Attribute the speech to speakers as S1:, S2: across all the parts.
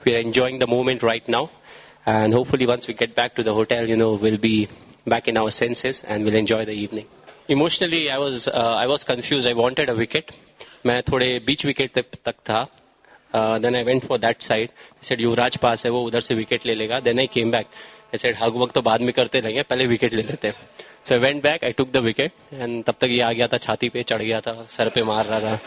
S1: We are enjoying the moment right now, and hopefully once we get back to the hotel, we'll be back in our senses and we'll enjoy the evening. Emotionally, I was confused. I wanted a wicket. मैं थोड़े बीच wicket तक था. Then I went for that side. I said युवराज पास है, वो उधर से wicket ले लेगा. Then I came back. I said हग वक्त तो बाद में करते रहेंगे, पहले विकेट ले लेते हैं. So I went back, I took the wicket, and तब तक ये आ गया था, छाती पे चढ़ गया था, सर पे मार रहा था.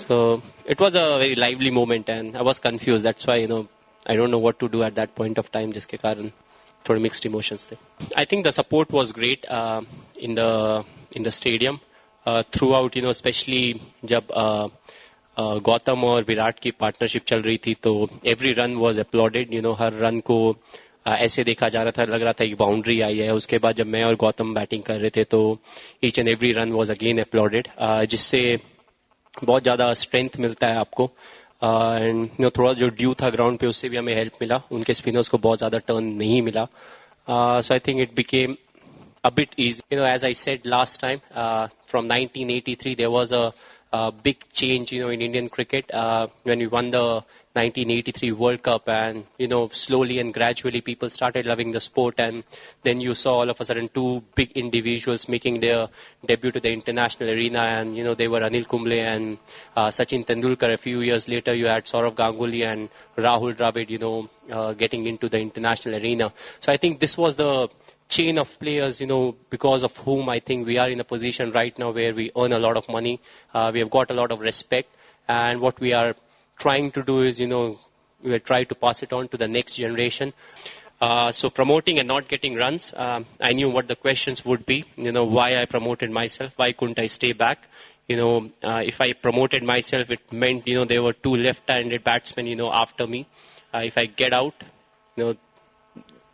S1: So it was a very lively moment, and I was confused. That's why I don't know what to do at that point of time. जिसके कारण थोड़े mixed emotions थे. I think the support was great in the stadium throughout. Especially जब गौतम और विराट की partnership चल रही थी, तो every run was applauded. Her run को ऐसे देखा जा रहा था, लग रहा था एक बाउंड्री आई है. उसके बाद जब मैं और गौतम बैटिंग कर रहे थे, तो each and every run was again applauded, जिससे बहुत ज़्यादा स्ट्रेंथ मिलता है आपको. एंड थोड़ा जो ड्यू था ग्राउंड पे, उससे भी हमें हेल्प मिला. उनके स्पिनर्स को बहुत ज़्यादा टर्न नहीं मिला. So I think it became a bit easy. As I said last time, from 1983, there was a big change, in Indian cricket when we won the 1983 World Cup, and slowly and gradually people started loving the sport, and then you saw all of a sudden two big individuals making their debut to the international arena, and they were Anil Kumble and Sachin Tendulkar. A few years later, you had Saurav Ganguly and Rahul Dravid, getting into the international arena. So I think this was the chain of players, because of whom I think we are in a position right now where we earn a lot of money. We have got a lot of respect, and what we are trying to do is, we will try to pass it on to the next generation. So promoting and not getting runs, I knew what the questions would be, why I promoted myself, why couldn't I stay back? If I promoted myself, it meant, there were two left-handed batsmen, after me. If I get out,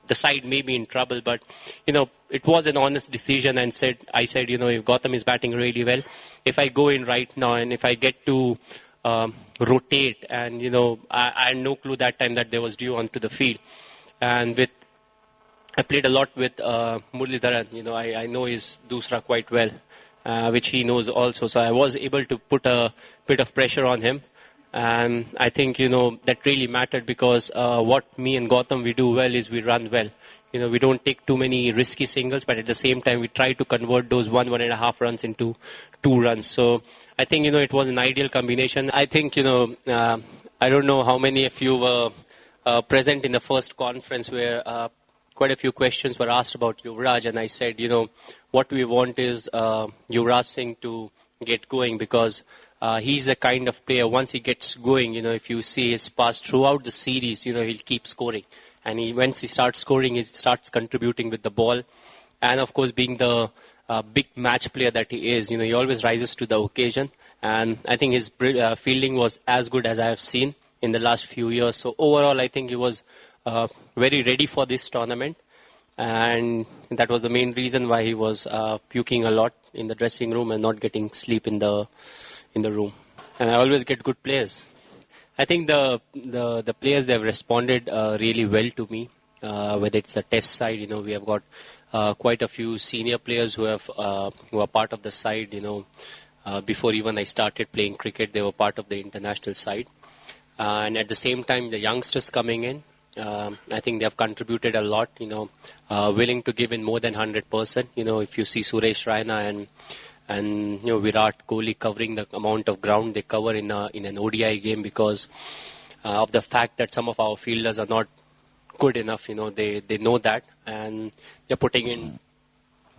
S1: the side may be in trouble, but it was an honest decision, and I said, if Gautam is batting really well, if I go in right now and if I get to rotate, and I had no clue that time that there was dew onto the field, and I played a lot with Muralidharan. I know his Dusra quite well, which he knows also, so I was able to put a bit of pressure on him. And I think, that really mattered, because what me and Gautam, we do well is we run well. We don't take too many risky singles, but at the same time, we try to convert those 1.5 runs into 2 runs. So I think, it was an ideal combination. I think, I don't know how many of you were present in the first conference where quite a few questions were asked about Yuvraj, and I said, what we want is Yuvraj Singh to get going, because he's the kind of player, once he gets going, if you see his past throughout the series, he'll keep scoring. And once he starts scoring, he starts contributing with the ball. And of course, being the big match player that he is, he always rises to the occasion. And I think his fielding was as good as I have seen in the last few years. So overall, I think he was very ready for this tournament. And that was the main reason why he was puking a lot in the dressing room and not getting sleep in the room. And I always get good players. I think the players, they have responded really well to me, whether it's the test side. We have got quite a few senior players who are part of the side. Before even I started playing cricket, they were part of the international side. And at the same time, the youngsters coming in, I think they have contributed a lot. Willing to give in more than 100%. If you see Suresh Raina and Virat Kohli covering the amount of ground they cover in an ODI game, because of the fact that some of our fielders are not good enough. They know that, and they're putting in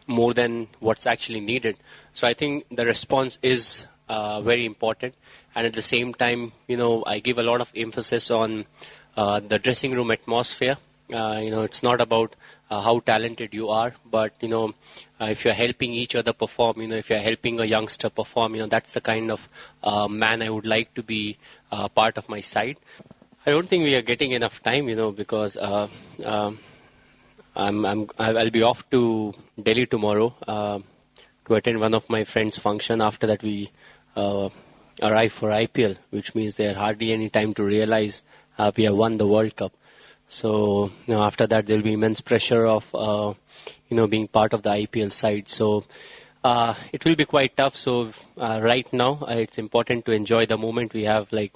S1: more than what's actually needed. So I think the response is very important, and at the same time, I give a lot of emphasis on the dressing room atmosphere. It's not about how talented you are, but if you're helping each other perform, if you're helping a youngster perform, that's the kind of man I would like to be part of my side. I don't think we are getting enough time, because I'll be off to Delhi tomorrow to attend one of my friends' function. After that, we arrive for IPL, which means there's hardly any time to realize we have won the World Cup. So after that, there'll be immense pressure of being part of the IPL side. So it will be quite tough. So right now, it's important to enjoy the moment. We have like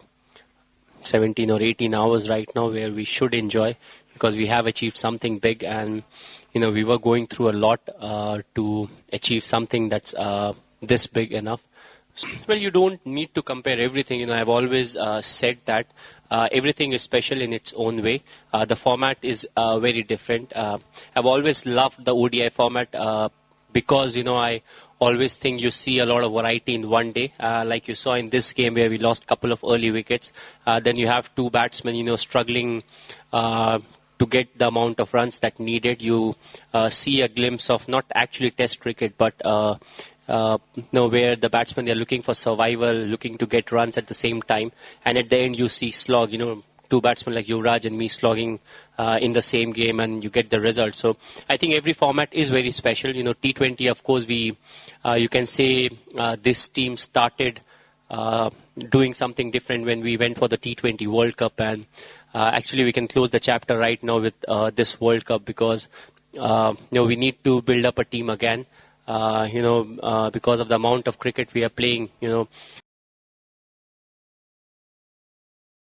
S1: 17 or 18 hours right now where we should enjoy because we have achieved something big, and we were going through a lot to achieve something that's this big enough. Well, you don't need to compare everything. I've always said that everything is special in its own way. The format is very different. I've always loved the ODI format because, I always think you see a lot of variety in one day. Like you saw in this game where we lost a couple of early wickets. Then you have two batsmen, struggling to get the amount of runs that needed. You see a glimpse of not actually test cricket, but where the batsmen, they're looking for survival, looking to get runs at the same time. And at the end, you see slog, two batsmen like Yuvraj and me slogging in the same game, and you get the result. So I think every format is very special. T20, of course, you can say this team started doing something different when we went for the T20 World Cup. And actually, we can close the chapter right now with this World Cup because, we need to build up a team again. Because of the amount of cricket we are playing,